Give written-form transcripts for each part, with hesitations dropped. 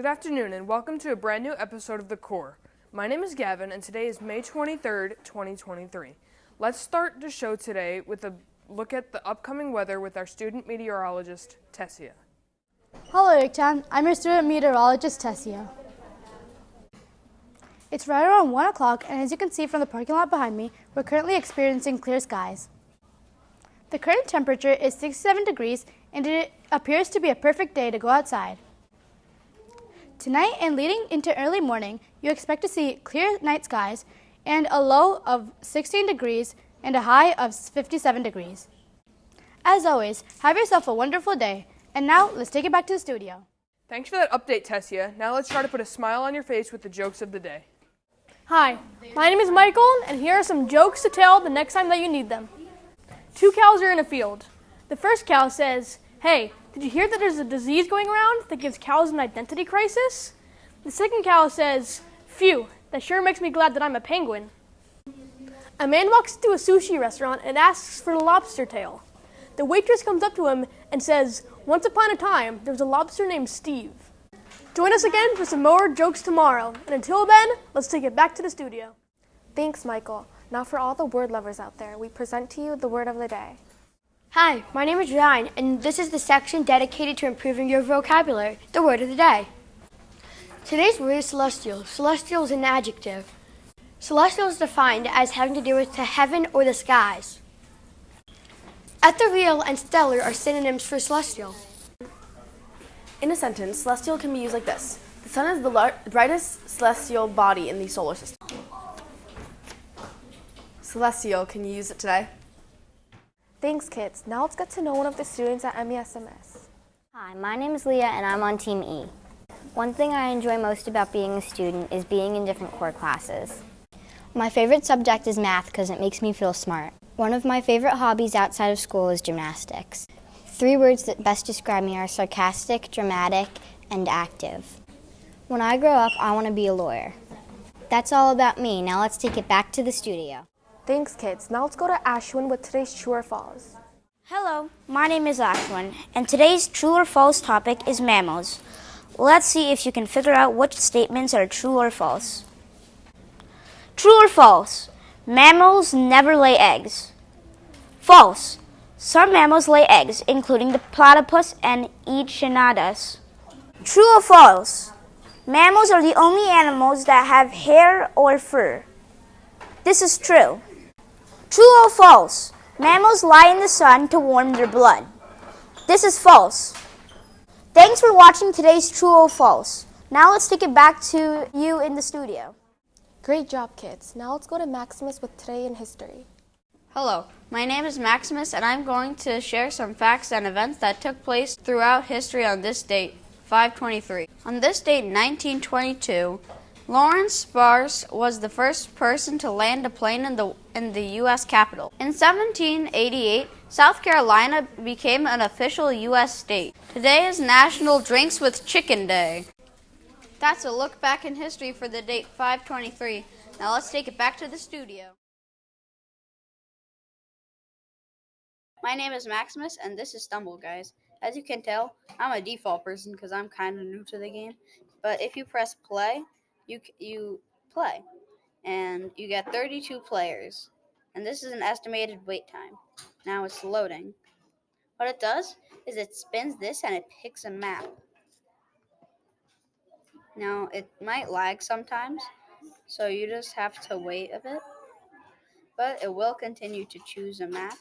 Good afternoon and welcome to a brand new episode of The Core. My name is Gavin and today is May 23rd, 2023. Let's start the show today with a look at the upcoming weather with our student meteorologist, Tessia. Hello Yorktown, I'm your student meteorologist, Tessia. It's right around 1 o'clock and as you can see from the parking lot behind me, we're currently experiencing clear skies. The current temperature is 67 degrees and it appears to be a perfect day to go outside. Tonight and leading into early morning, you expect to see clear night skies and a low of 16 degrees and a high of 57 degrees. As always, have yourself a wonderful day. And now, let's take it back to the studio. Thanks for that update, Tessia. Now let's try to put a smile on your face with the jokes of the day. Hi, my name is Michael, and here are some jokes to tell the next time that you need them. Two cows are in a field. The first cow says, "Hey, did you hear that there's a disease going around that gives cows an identity crisis?" The second cow says, "Phew, that sure makes me glad that I'm a penguin." A man walks into a sushi restaurant and asks for the lobster tail. The waitress comes up to him and says, "Once upon a time, there was a lobster named Steve." Join us again for some more jokes tomorrow. And until then, let's take it back to the studio. Thanks, Michael. Now for all the word lovers out there, we present to you the word of the day. Hi, my name is Ryan, and this is the section dedicated to improving your vocabulary, the word of the day. Today's word is celestial. Celestial is an adjective. Celestial is defined as having to do with the heaven or the skies. Ethereal and stellar are synonyms for celestial. In a sentence, celestial can be used like this. The sun is the brightest celestial body in the solar system. Celestial, can you use it today? Thanks, kids. Now let's get to know one of the students at MESMS. Hi, my name is Leah and I'm on Team E. One thing I enjoy most about being a student is being in different core classes. My favorite subject is math because it makes me feel smart. One of my favorite hobbies outside of school is gymnastics. 3 words that best describe me are sarcastic, dramatic, and active. When I grow up, I want to be a lawyer. That's all about me. Now let's take it back to the studio. Thanks, kids. Now let's go to Ashwin with today's true or false. Hello, my name is Ashwin, and today's true or false topic is mammals. Let's see if you can figure out which statements are true or false. True or false? Mammals never lay eggs. False. Some mammals lay eggs, including the platypus and echinadas. True or false? Mammals are the only animals that have hair or fur. This is true. True or false? Mammals lie in the sun to warm their blood. This is false. Thanks for watching today's True or False. Now let's take it back to you in the studio. Great job, kids. Now let's go to Maximus with Today in History. Hello, my name is Maximus and I'm going to share some facts and events that took place throughout history on this date, 5/23. On this date, 1922, Lawrence Sparks was the first person to land a plane in the U.S. Capitol. In 1788, South Carolina became an official U.S. state. Today is National Drinks with Chicken Day. That's a look back in history for the date 5/23. Now let's take it back to the studio. My name is Maximus and this is Stumble, guys. As you can tell, I'm a default person because I'm kind of new to the game. But if you press play, you play, and you get 32 players, and this is an estimated wait time. Now it's loading. What it does is it spins this and it picks a map. Now it might lag sometimes, so you just have to wait a bit, but it will continue to choose a map.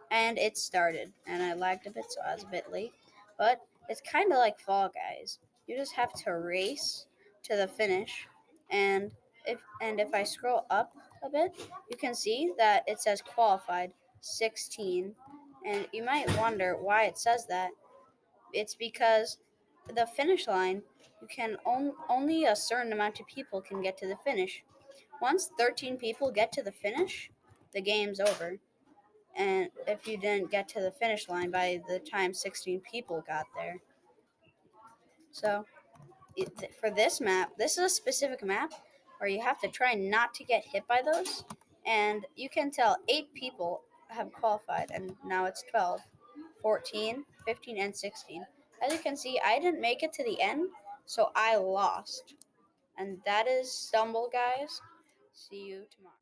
And it started, and I lagged a bit, so I was a bit late, but it's kind of like Fall Guys. You just have to race to the finish, and if I scroll up a bit, you can see that it says qualified 16, and you might wonder why it says that. It's because the finish line, you can only a certain amount of people can get to the finish. Once 13 people get to the finish, the game's over. And if you didn't get to the finish line by the time 16 people got there. So for this map, this is a specific map where you have to try not to get hit by those. And you can tell 8 people have qualified, and now it's 12, 14, 15, and 16. As you can see, I didn't make it to the end, so I lost. And that is Stumble, guys. See you tomorrow.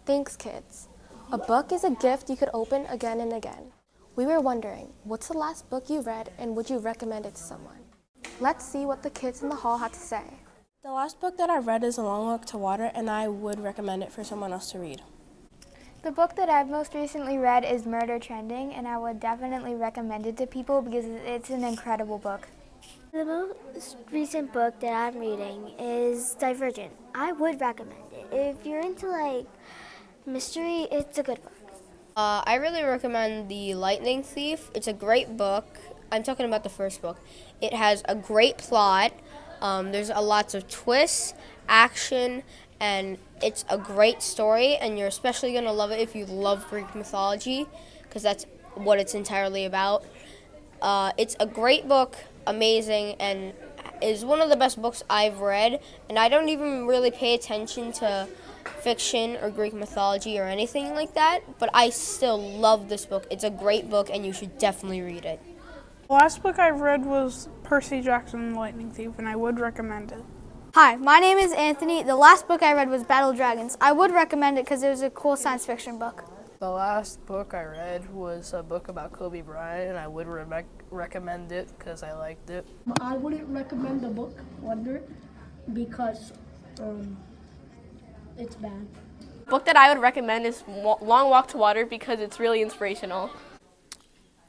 Thanks, kids. A book is a gift you could open again and again. We were wondering, what's the last book you read and would you recommend it to someone? Let's see what the kids in the hall had to say. The last book that I read is A Long Walk to Water, and I would recommend it for someone else to read. The book that I've most recently read is Murder Trending, and I would definitely recommend it to people because it's an incredible book. The most recent book that I'm reading is Divergent. I would recommend it. If you're into mystery, it's a good book. I really recommend The Lightning Thief. It's a great book. I'm talking about the first book. It has a great plot. There's lots of twists, action, and it's a great story, and you're especially going to love it if you love Greek mythology, because that's what it's entirely about. It's a great book, amazing, and is one of the best books I've read, and I don't even really pay attention to fiction or Greek mythology or anything like that, but I still love this book. It's a great book, and you should definitely read it. The last book I read was Percy Jackson and the Lightning Thief, and I would recommend it. Hi, my name is Anthony. The last book I read was Battle Dragons. I would recommend it because it was a cool science fiction book. The last book I read was a book about Kobe Bryant, and I would recommend it because I liked it. I wouldn't recommend the book Wonder because it's bad. The book that I would recommend is Long Walk to Water because it's really inspirational.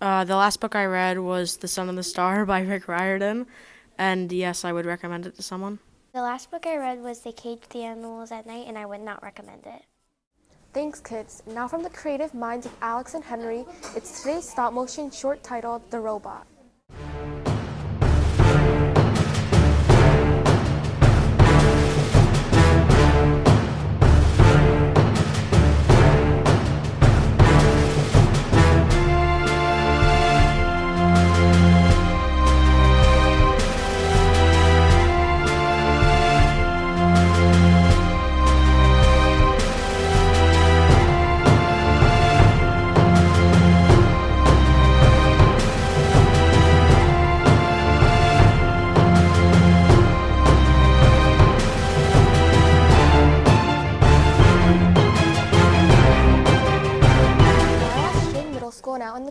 The last book I read was The Son and the Star by Rick Riordan, and yes, I would recommend it to someone. The last book I read was They Cage the Animals at Night, and I would not recommend it. Thanks, kids. Now from the creative minds of Alex and Henry, it's today's stop-motion short titled The Robot.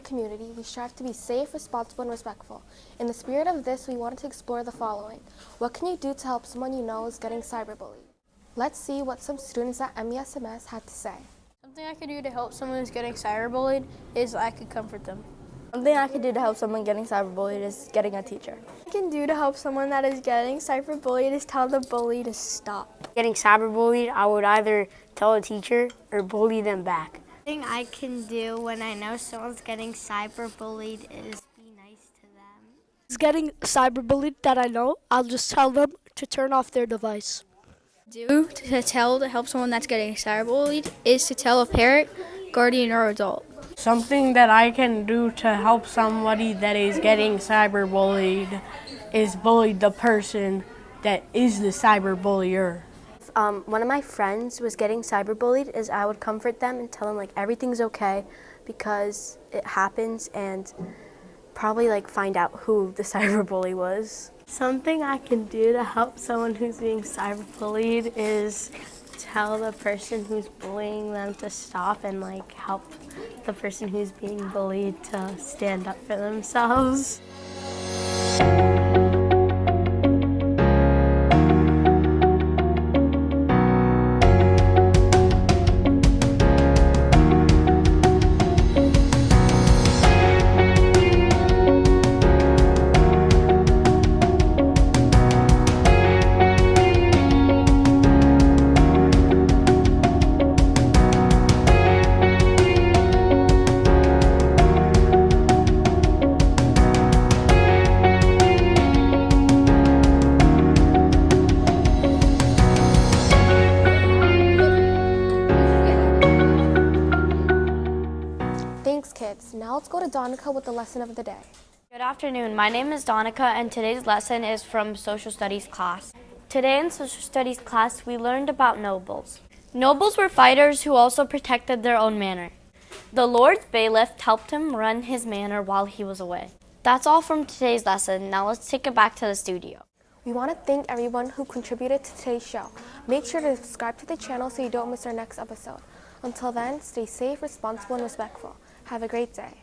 Community, we strive to be safe, responsible, and respectful. In the spirit of this, we wanted to explore the following. What can you do to help someone you know is getting cyberbullied? Let's see what some students at MESMS had to say. Something I could do to help someone who's getting cyberbullied is I could comfort them. Something I could do to help someone getting cyberbullied is getting a teacher. What I can do to help someone that is getting cyberbullied is tell the bully to stop. Getting cyberbullied, I would either tell a teacher or bully them back. Thing I can do when I know someone's getting cyberbullied is be nice to them. Getting cyberbullied that I know, I'll just tell them to turn off their device. To help someone that's getting cyberbullied is to tell a parent, guardian, or adult. Something that I can do to help somebody that is getting cyberbullied is bully the person that is the cyberbullier. One of my friends was getting cyberbullied, is I would comfort them and tell them everything's okay because it happens, and probably find out who the cyberbully was. Something I can do to help someone who's being cyberbullied is tell the person who's bullying them to stop and help the person who's being bullied to stand up for themselves. Now let's go to Donica with the lesson of the day. Good afternoon. My name is Donica, and today's lesson is from Social Studies class. Today in Social Studies class, we learned about nobles. Nobles were fighters who also protected their own manor. The Lord's bailiff helped him run his manor while he was away. That's all from today's lesson. Now let's take it back to the studio. We want to thank everyone who contributed to today's show. Make sure to subscribe to the channel so you don't miss our next episode. Until then, stay safe, responsible, and respectful. Have a great day.